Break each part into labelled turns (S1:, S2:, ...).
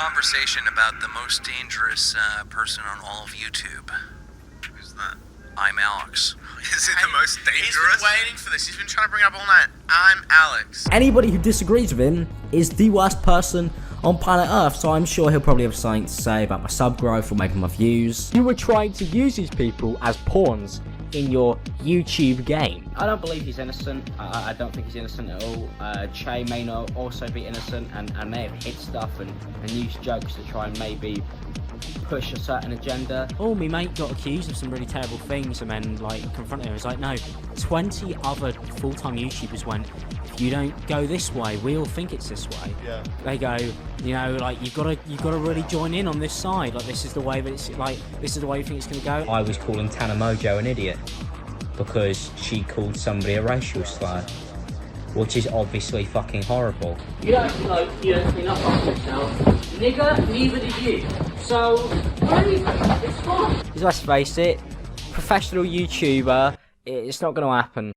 S1: conversation about the most dangerous person on all of YouTube.
S2: Who's that?
S1: ImAllexx.
S2: Is it the most dangerous? He's been waiting for this. He's been trying to bring it up all night. ImAllexx.
S3: Anybody who disagrees with him is the worst person on planet Earth, so I'm sure he'll probably have something to say about my sub growth or maybe my views.
S4: You were trying to use these people as pawns in your YouTube game.
S3: I don't believe he's innocent. I don't think he's innocent at all. Che may not also be innocent and may have hid stuff and used jokes to try and maybe push a certain agenda.
S4: Oh, me mate got accused of some really terrible things and then like confronted him. It was like, no, 20 other full-time YouTubers went, if you don't go this way, we all think it's this way.
S2: Yeah.
S4: They go, you know, like you've got to really join in on this side. Like this is the way that it's like, this is the way you think it's gonna go.
S5: I was calling Tana Mojo an idiot because she called somebody a racial slur, which is obviously fucking horrible.
S3: You don't clean up after yourself. Nigga, neither do you. So, it's fine.
S4: Let's face it, professional YouTuber, it's not gonna happen.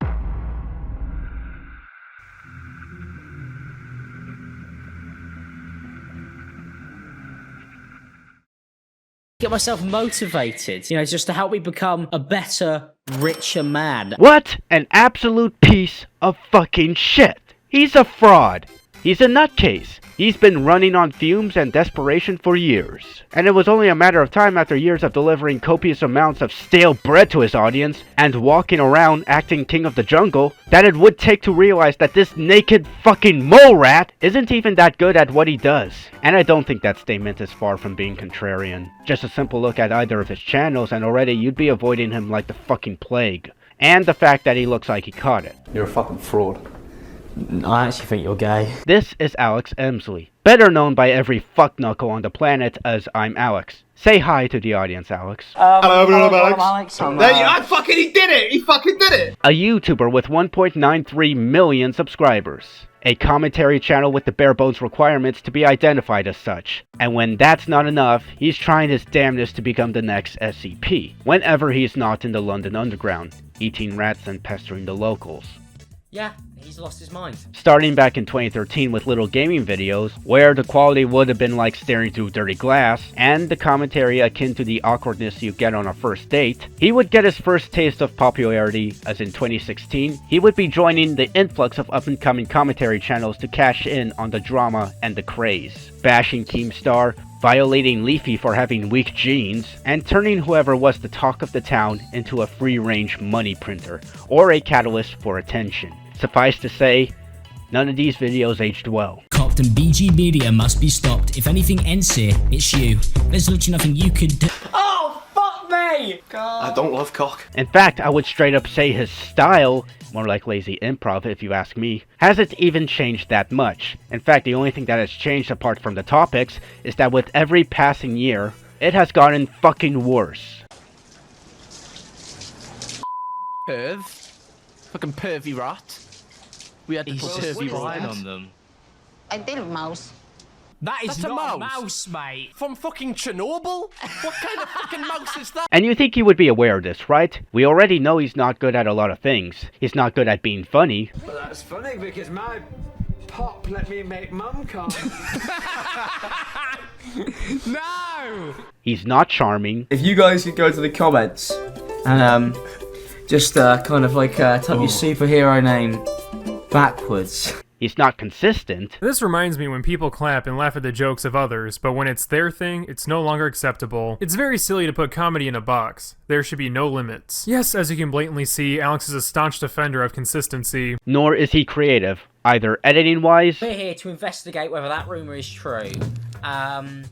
S4: Get myself motivated, you know, just to help me become a better, richer man.
S6: What an absolute piece of fucking shit. He's a fraud. He's a nutcase. He's been running on fumes and desperation for years. And it was only a matter of time after years of delivering copious amounts of stale bread to his audience and walking around acting king of the jungle that it would take to realize that this naked fucking mole rat isn't even that good at what he does. And I don't think that statement is far from being contrarian. Just a simple look at either of his channels and already you'd be avoiding him like the fucking plague. And the fact that he looks like he caught it.
S7: You're a fucking fraud.
S4: I actually think you're gay.
S6: This is Alex Emsley, better known by every fuckknuckle on the planet as ImAllexx. Say hi to the audience, Alex.
S7: Hello,
S4: Alex.
S2: He did it! He fucking did it!
S6: A YouTuber with 1.93 million subscribers. A commentary channel with the bare bones requirements to be identified as such. And when that's not enough, he's trying his damnedest to become the next SCP, whenever he's not in the London Underground, eating rats and pestering the locals.
S4: Yeah, he's lost his mind.
S6: Starting back in 2013 with little gaming videos, where the quality would have been like staring through dirty glass, and the commentary akin to the awkwardness you get on a first date, he would get his first taste of popularity, as in 2016, he would be joining the influx of up-and-coming commentary channels to cash in on the drama and the craze, bashing Keemstar, violating Leafy for having weak genes, and turning whoever was the talk of the town into a free-range money printer, or a catalyst for attention. Suffice to say, none of these videos aged well.
S8: Copped and BG Media must be stopped. If anything ends here, it's you. There's literally nothing you could do.
S4: Oh, fuck me!
S7: I don't love cock.
S6: In fact, I would straight up say his style, more like lazy improv if you ask me, hasn't even changed that much. In fact, the only thing that has changed apart from the topics is that with every passing year, it has gotten fucking worse.
S9: Perv? Fucking pervy rat. We had to put pervy rat on them.
S10: I did mouse.
S9: That's not a mouse, mate. From fucking Chernobyl? What kind of fucking mouse is that?
S6: And you think he would be aware of this, right? We already know he's not good at a lot of things. He's not good at being funny.
S11: Well, that's funny because my pop let me make mum come.
S9: No!
S6: He's not charming.
S7: If you guys could go to the comments
S3: And just kind of like type your superhero name backwards.
S6: He's not consistent.
S12: This reminds me when people clap and laugh at the jokes of others, but when it's their thing, it's no longer acceptable. It's very silly to put comedy in a box. There should be no limits. Yes, as you can blatantly see, Alex is a staunch defender of consistency.
S6: Nor is he creative, either editing-wise.
S4: We're here to investigate whether that rumor is true. And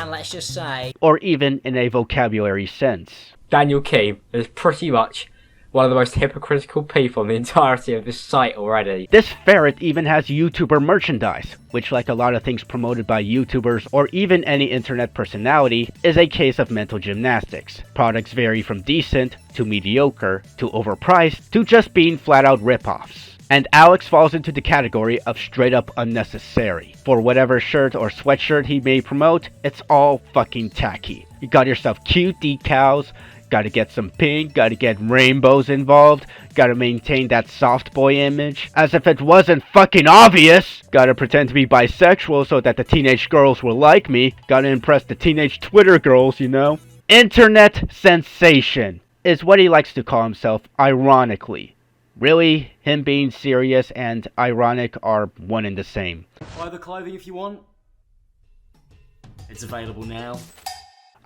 S4: let's just say,
S6: or even in a vocabulary sense.
S4: Daniel Keem is pretty much one of the most hypocritical people in the entirety of this site already.
S6: This ferret even has YouTuber merchandise, which, like a lot of things promoted by YouTubers or even any internet personality, is a case of mental gymnastics. Products vary from decent, to mediocre, to overpriced, to just being flat out ripoffs. And Alex falls into the category of straight up unnecessary. For whatever shirt or sweatshirt he may promote, it's all fucking tacky. You got yourself cute decals, Gotta get some pink, gotta get rainbows involved, gotta maintain that soft boy image, as if it wasn't fucking obvious. Gotta pretend to be bisexual so that the teenage girls will like me. Gotta impress the teenage Twitter girls, you know? Internet sensation is what he likes to call himself, ironically. Really, him being serious and ironic are one and the same.
S8: Buy the clothing if you want. It's available now.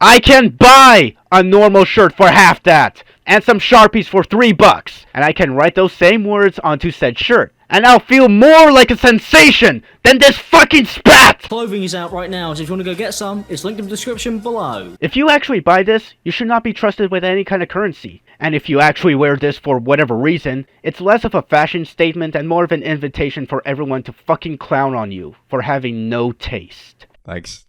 S6: I can buy a normal shirt for half that, and some Sharpies for $3, and I can write those same words onto said shirt, and I'll feel more like a sensation than this fucking spat!
S8: Clothing is out right now, so if you want to go get some, it's linked in the description below.
S6: If you actually buy this, you should not be trusted with any kind of currency. And if you actually wear this for whatever reason, it's less of a fashion statement and more of an invitation for everyone to fucking clown on you for having no taste.
S13: Thanks.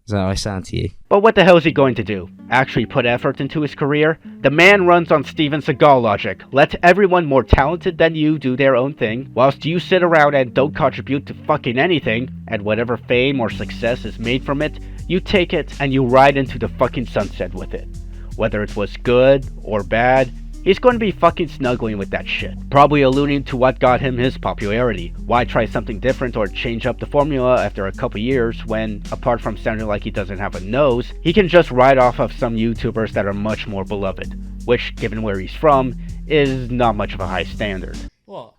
S3: Is that how I sound to you?
S6: But what the hell is he going to do? Actually put effort into his career? The man runs on Steven Seagal logic. Let everyone more talented than you do their own thing, whilst you sit around and don't contribute to fucking anything, and whatever fame or success is made from it, you take it and you ride into the fucking sunset with it. Whether it was good or bad, he's going to be fucking snuggling with that shit. Probably alluding to what got him his popularity. Why try something different or change up the formula after a couple years when, apart from sounding like he doesn't have a nose, he can just ride off of some YouTubers that are much more beloved, which, given where he's from, is not much of a high standard.
S4: What?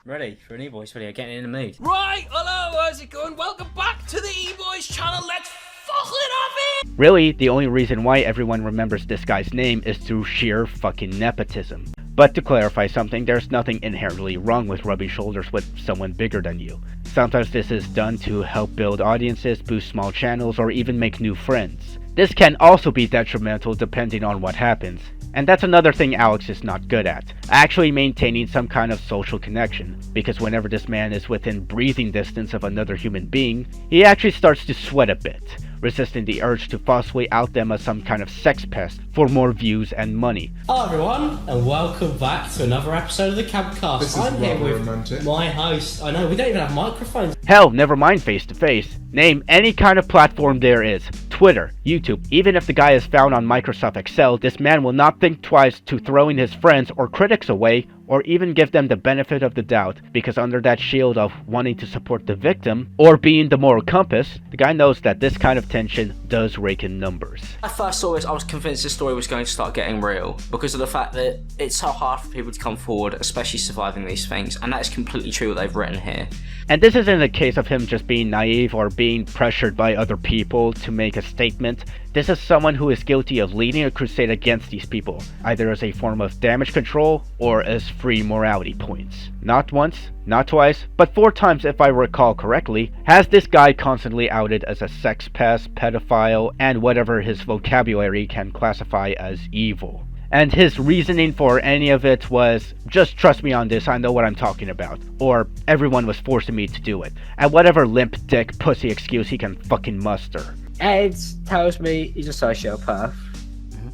S4: Ready for an E-Boys video, getting in the mood.
S8: Right, hello, how's it going? Welcome back to the E-Boys channel. Let's fucking have it!
S6: Really, the only reason why everyone remembers this guy's name is through sheer fucking nepotism. But to clarify something, there's nothing inherently wrong with rubbing shoulders with someone bigger than you. Sometimes this is done to help build audiences, boost small channels, or even make new friends. This can also be detrimental depending on what happens. And that's another thing Alex is not good at. Actually maintaining some kind of social connection. Because whenever this man is within breathing distance of another human being, he actually starts to sweat a bit, resisting the urge to falsely out them as some kind of sex pest for more views and money.
S8: Hello everyone, and welcome back to another episode of the Campcast. I'm here with my host. I know, we don't even have microphones.
S6: Hell, never mind face-to-face. Name any kind of platform there is. Twitter, YouTube. Even if the guy is found on Microsoft Excel, this man will not think twice to throwing his friends or critics away, or even give them the benefit of the doubt, because under that shield of wanting to support the victim, or being the moral compass, the guy knows that this kind of tension does rake in numbers.
S3: I first saw this, I was convinced this story was going to start getting real, because of the fact that it's so hard for people to come forward, especially surviving these things, and that is completely true what they've written here.
S6: And this isn't a case of him just being naive or being pressured by other people to make a statement. This is someone who is guilty of leading a crusade against these people, either as a form of damage control or as free morality points. Not once, not twice, but 4 times if I recall correctly, has this guy constantly outed as a sex pest, pedophile, and whatever his vocabulary can classify as evil. And his reasoning for any of it was, just trust me on this, I know what I'm talking about. Or, everyone was forcing me to do it. And whatever limp dick pussy excuse he can fucking muster.
S3: Ed tells me he's a sociopath.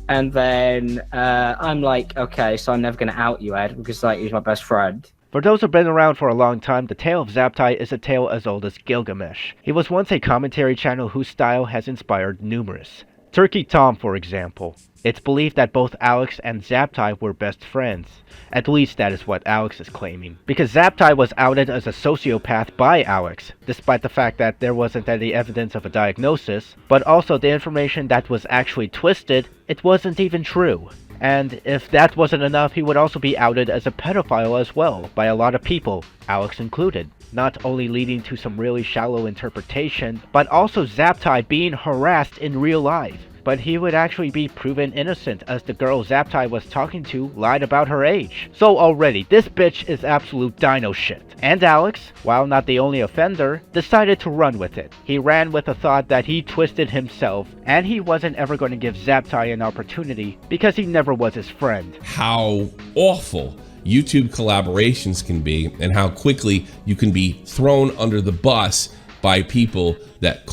S3: And then I'm like, okay, so I'm never going to out you, Ed, because like he's my best friend.
S6: For those who've been around for a long time, the tale of Zaptie is a tale as old as Gilgamesh. He was once a commentary channel whose style has inspired numerous. Turkey Tom, for example. It's believed that both Alex and Zaptie were best friends. At least that is what Alex is claiming. Because Zaptie was outed as a sociopath by Alex, despite the fact that there wasn't any evidence of a diagnosis, but also the information that was actually twisted, it wasn't even true. And if that wasn't enough, he would also be outed as a pedophile as well, by a lot of people, Alex included. Not only leading to some really shallow interpretation, but also Zaptie being harassed in real life. But he would actually be proven innocent as the girl Zaptie was talking to lied about her age. So already, this bitch is absolute dino shit. And Alex, while not the only offender, decided to run with it. He ran with the thought that he twisted himself, and he wasn't ever going to give Zaptie an opportunity because he never was his friend.
S14: How awful YouTube collaborations can be, and how quickly you can be thrown under the bus by people that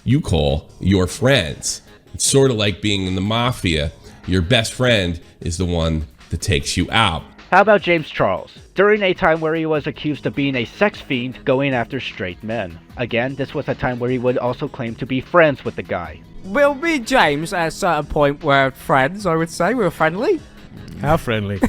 S14: you call your friends. It's sort of like being in the mafia. Your best friend is the one that takes you out.
S6: How about James Charles? During a time where he was accused of being a sex fiend going after straight men. Again, this was a time where he would also claim to be friends with the guy.
S4: Well, me and James at a certain point were friends, I would say. We were friendly.
S13: How friendly?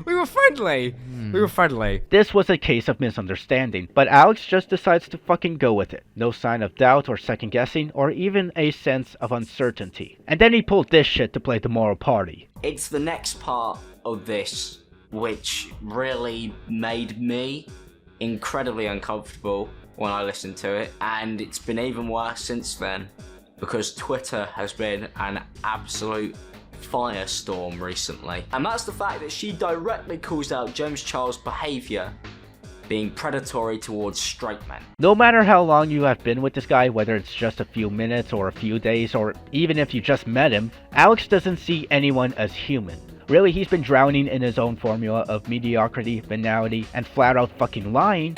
S4: We were friendly. We were friendly.
S6: This was a case of misunderstanding, but Alex just decides to fucking go with it. No sign of doubt or second guessing or even a sense of uncertainty. And then he pulled this shit to play the moral party.
S3: It's the next part of this which really made me incredibly uncomfortable when I listened to it, and it's been even worse since then because Twitter has been an absolute firestorm recently. And that's the fact that she directly calls out James Charles' behaviour being predatory towards straight men.
S6: No matter how long you have been with this guy, whether it's just a few minutes or a few days, or even if you just met him, Alex doesn't see anyone as human. Really, he's been drowning in his own formula of mediocrity, banality, and flat out fucking lying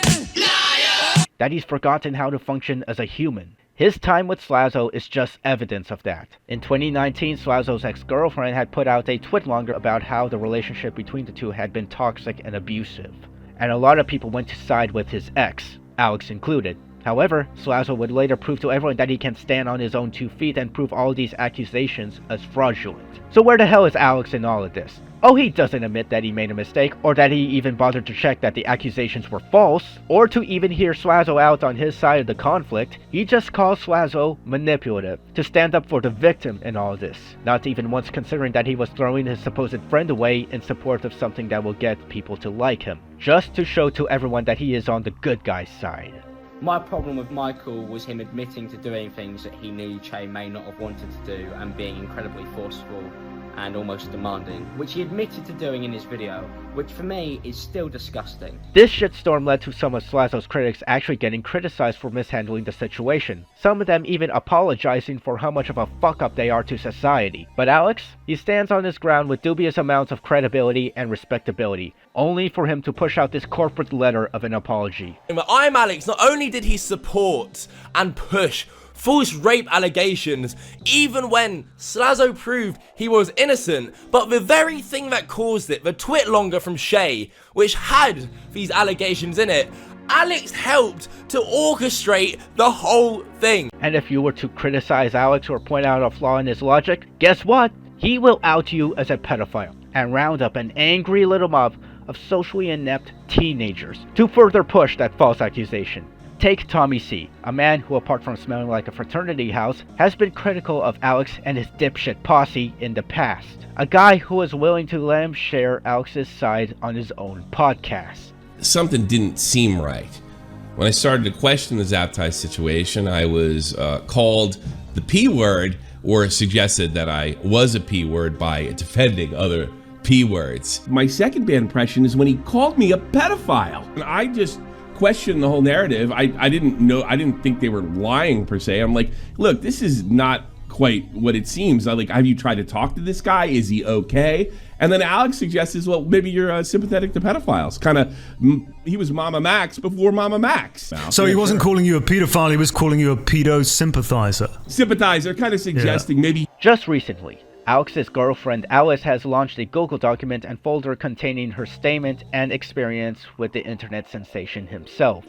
S6: that he's forgotten how to function as a human. His time with Slazo is just evidence of that. In 2019, Slazo's ex-girlfriend had put out a twitlonger about how the relationship between the two had been toxic and abusive. And a lot of people went to side with his ex, Alex included. However, Slazo would later prove to everyone that he can stand on his own 2 feet and prove all these accusations as fraudulent. So where the hell is Alex in all of this? Oh, he doesn't admit that he made a mistake, or that he even bothered to check that the accusations were false, or to even hear Slazo out on his side of the conflict. He just calls Slazo manipulative, to stand up for the victim in all this, not even once considering that he was throwing his supposed friend away in support of something that will get people to like him, just to show to everyone that he is on the good guy's side.
S3: My problem with Michael was him admitting to doing things that he knew Che may not have wanted to do and being incredibly forceful and almost demanding, which he admitted to doing in his video, which for me is still disgusting.
S6: This shitstorm led to some of Slazo's critics actually getting criticized for mishandling the situation, some of them even apologizing for how much of a fuck-up they are to society. But Alex, he stands on his ground with dubious amounts of credibility and respectability, only for him to push out this corporate letter of an apology.
S15: ImAllexx, not only did he support and push false rape allegations, even when Slazo proved he was innocent, but the very thing that caused it, the twitlonger from Shay, which had these allegations in it, Alex helped to orchestrate the whole thing.
S6: And if you were to criticize Alex or point out a flaw in his logic, guess what? He will out you as a pedophile and round up an angry little mob of socially inept teenagers to further push that false accusation. Take Tommy C, a man who, apart from smelling like a fraternity house, has been critical of Alex and his dipshit posse in the past. A guy who was willing to let him share Alex's side on his own podcast.
S14: Something didn't seem right. When I started to question the Zaptie situation, I was called the P word, or suggested that I was a P word by defending other P words.
S13: My second bad impression is when he called me a pedophile. And I just question the whole narrative. I didn't think they were lying per se. I'm like, look, this is not quite what it seems. I like, have you tried to talk to this guy? Is he okay? And then Alex suggests, well, maybe you're sympathetic to pedophiles. Kind of, he was Mama Max before Mama Max.
S16: So he wasn't calling you a pedophile, he was calling you a pedo sympathizer.
S13: Sympathizer, kind of suggesting maybe.
S6: Just recently, Alex's girlfriend Alice has launched a Google document and folder containing her statement and experience with the internet sensation himself.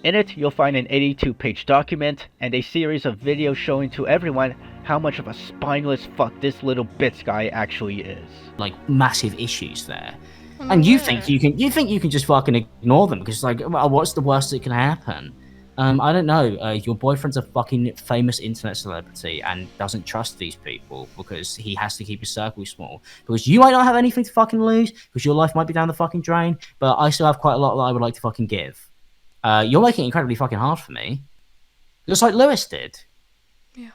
S6: In it, you'll find an 82-page document and a series of videos showing to everyone how much of a spineless fuck this little bits guy actually is.
S4: Like, massive issues there. And you think you can just fucking ignore them because, like, well, what's the worst that can happen? I don't know, your boyfriend's a fucking famous internet celebrity and doesn't trust these people because he has to keep his circle small. Because you might not have anything to fucking lose, because your life might be down the fucking drain, but I still have quite a lot that I would like to fucking give. You're making it incredibly fucking hard for me. Just like Lewis did.
S17: Yeah.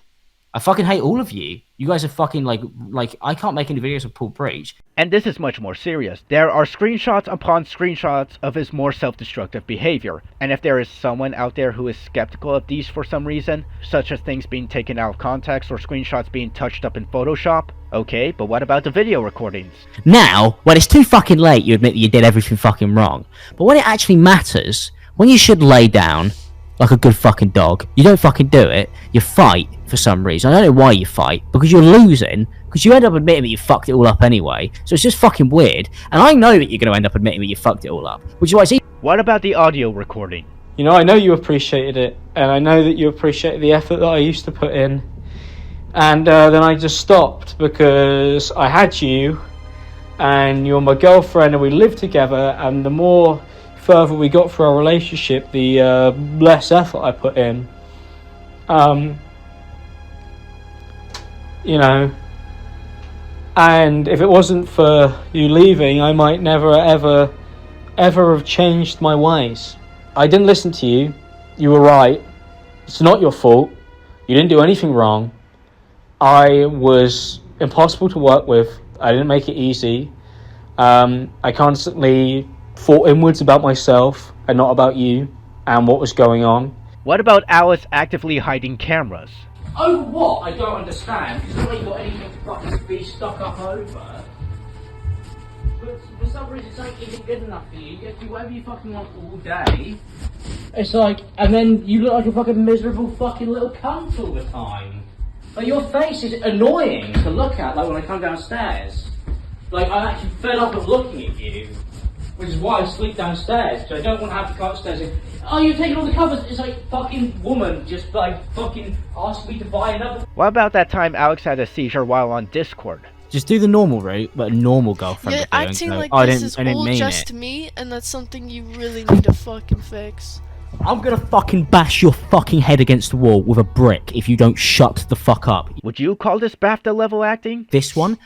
S6: I fucking hate all of you. You guys are fucking like I can't make any videos of Paul Breach. And this is much more serious. There are screenshots upon screenshots of his more self-destructive behavior. And if there is someone out there who is skeptical of these for some reason, such as things being taken out of context or screenshots being touched up in Photoshop, okay, but what about the video recordings? Now, when it's too fucking late, you admit that you did everything fucking wrong. But when it actually matters, when you should lay down like a good fucking dog, you don't fucking do it, you fight for some reason. I don't know why you fight, because you're losing, because you end up admitting that you fucked it all up anyway, so it's just fucking weird, and I know that you're going to end up admitting that you fucked it all up, which is why it's... What about the audio recording?
S18: You know, I know you appreciated it, and I know that you appreciated the effort that I used to put in,
S17: And then I just stopped because I had you, and you're my girlfriend, and we lived together. And the more further we got through our relationship, the less effort I put in. You know, and if it wasn't for you leaving, I might never ever have changed my ways. I didn't listen to you. You were right. It's not your fault. You didn't do anything wrong. I was impossible to work with. I didn't make it easy. I constantly thought inwards about myself and not about you and what was going on.
S6: What about Alice actively hiding cameras?
S4: Over what? I don't understand. It's not like you've got anything to fucking be stuck up over. But for some reason something isn't good enough for you. You get to do whatever you fucking want all day. It's like, and then you look like a fucking miserable fucking little cunt all the time. Like, your face is annoying to look at, like when I come downstairs. Like, I'm actually fed up of looking at you. Which is why I sleep downstairs, because I don't want to have to go upstairs and, oh, you're taking all the covers. It's like, fucking woman just like fucking asked me to buy another.
S6: What about that time Alex had a seizure while on Discord?
S4: Just do the normal route, but a normal girlfriend.
S18: You're acting like this is all just me, and that's something you really need to fucking fix.
S4: I'm gonna fucking bash your fucking head against the wall with a brick if you don't shut the fuck up.
S6: Would you call this BAFTA level acting?
S4: This one,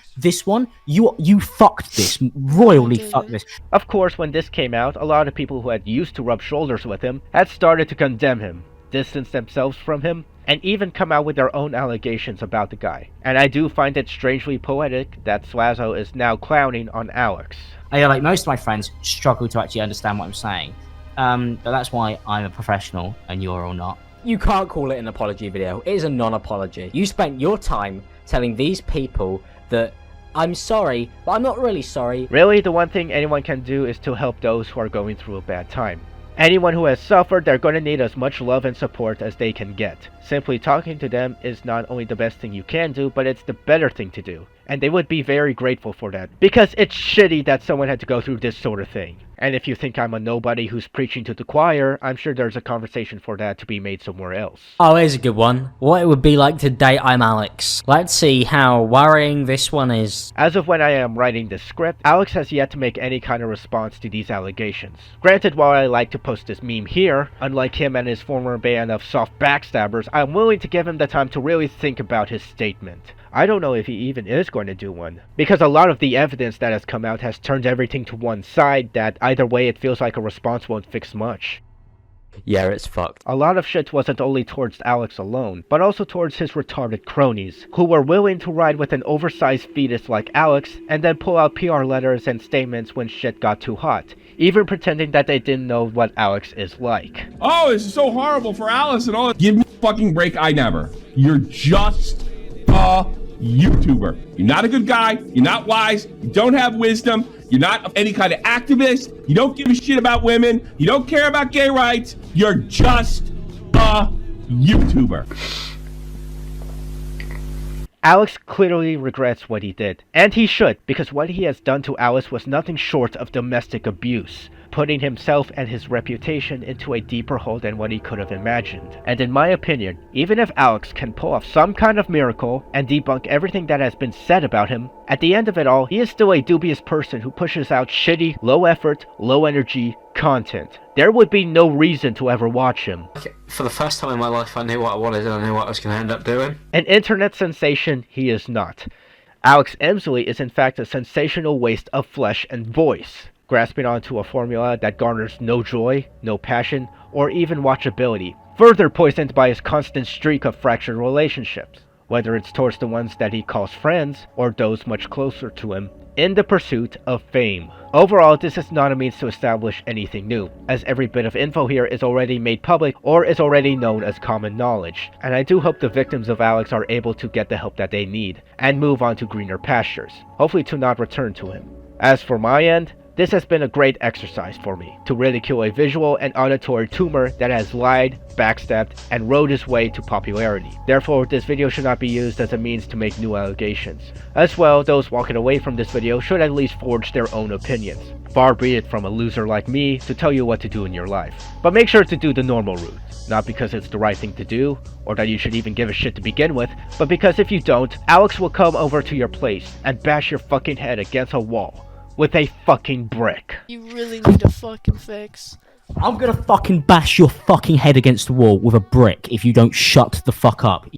S4: you fucked this, royally fucked this.
S6: Of course, when this came out, a lot of people who had used to rub shoulders with him had started to condemn him, distance themselves from him, and even come out with their own allegations about the guy. And I do find it strangely poetic that Slazo is now clowning on Alex.
S4: Like most of my friends struggle to actually understand what I'm saying. But that's why I'm a professional and you're all not.
S3: You can't call it an apology video. It is a non-apology. You spent your time telling these people that I'm sorry, but I'm not really sorry.
S6: Really, the one thing anyone can do is to help those who are going through a bad time. Anyone who has suffered, they're going to need as much love and support as they can get. Simply talking to them is not only the best thing you can do, but it's the better thing to do. And they would be very grateful for that. Because it's shitty that someone had to go through this sort of thing. And if you think I'm a nobody who's preaching to the choir, I'm sure there's a conversation for that to be made somewhere else.
S3: Oh, here's a good one. What it would be like to date ImAllexx. Let's see how worrying this one is.
S6: As of when I am writing this script, Alex has yet to make any kind of response to these allegations. Granted, while I like to post this meme here, unlike him and his former band of soft backstabbers, I'm willing to give him the time to really think about his statement. I don't know if he even is going to do one, because a lot of the evidence that has come out has turned everything to one side that either way it feels like a response won't fix much.
S3: Yeah, it's fucked.
S6: A lot of shit wasn't only towards Alex alone, but also towards his retarded cronies, who were willing to ride with an oversized fetus like Alex and then pull out PR letters and statements when shit got too hot, even pretending that they didn't know what Alex is like.
S13: Oh, this is so horrible for Alice and all. Give me a fucking break, I never. You're just a YouTuber. You're not a good guy. You're not wise. You don't have wisdom. You're not any kind of activist. You don't give a shit about women. You don't care about gay rights. You're just a YouTuber.
S6: Alex clearly regrets what he did, and he should, because what he has done to Alice was nothing short of domestic abuse, putting himself and his reputation into a deeper hole than what he could have imagined. And in my opinion, even if Alex can pull off some kind of miracle and debunk everything that has been said about him, at the end of it all, he is still a dubious person who pushes out shitty, low effort, low energy content. There would be no reason to ever watch him.
S3: For the first time in my life, I knew what I wanted and I knew what I was going to end up doing.
S6: An internet sensation, he is not. Alex Emsley is in fact a sensational waste of flesh and voice, grasping onto a formula that garners no joy, no passion, or even watchability, further poisoned by his constant streak of fractured relationships, whether it's towards the ones that he calls friends, or those much closer to him, in the pursuit of fame. Overall, this is not a means to establish anything new, as every bit of info here is already made public or is already known as common knowledge, and I do hope the victims of Alex are able to get the help that they need, and move on to greener pastures, hopefully to not return to him. As for my end, This has been a great exercise for me to really kill a visual and auditory tumor that has lied, backstabbed, and rode its way to popularity. Therefore, this video should not be used as a means to make new allegations. As well, those walking away from this video should at least forge their own opinions. Far be it from a loser like me to tell you what to do in your life. But make sure to do the normal route. Not because it's the right thing to do, or that you should even give a shit to begin with, but because if you don't, Alex will come over to your place and bash your fucking head against a wall with a fucking brick.
S18: You really need a fucking fix.
S4: I'm gonna fucking bash your fucking head against the wall with a brick if you don't shut the fuck up.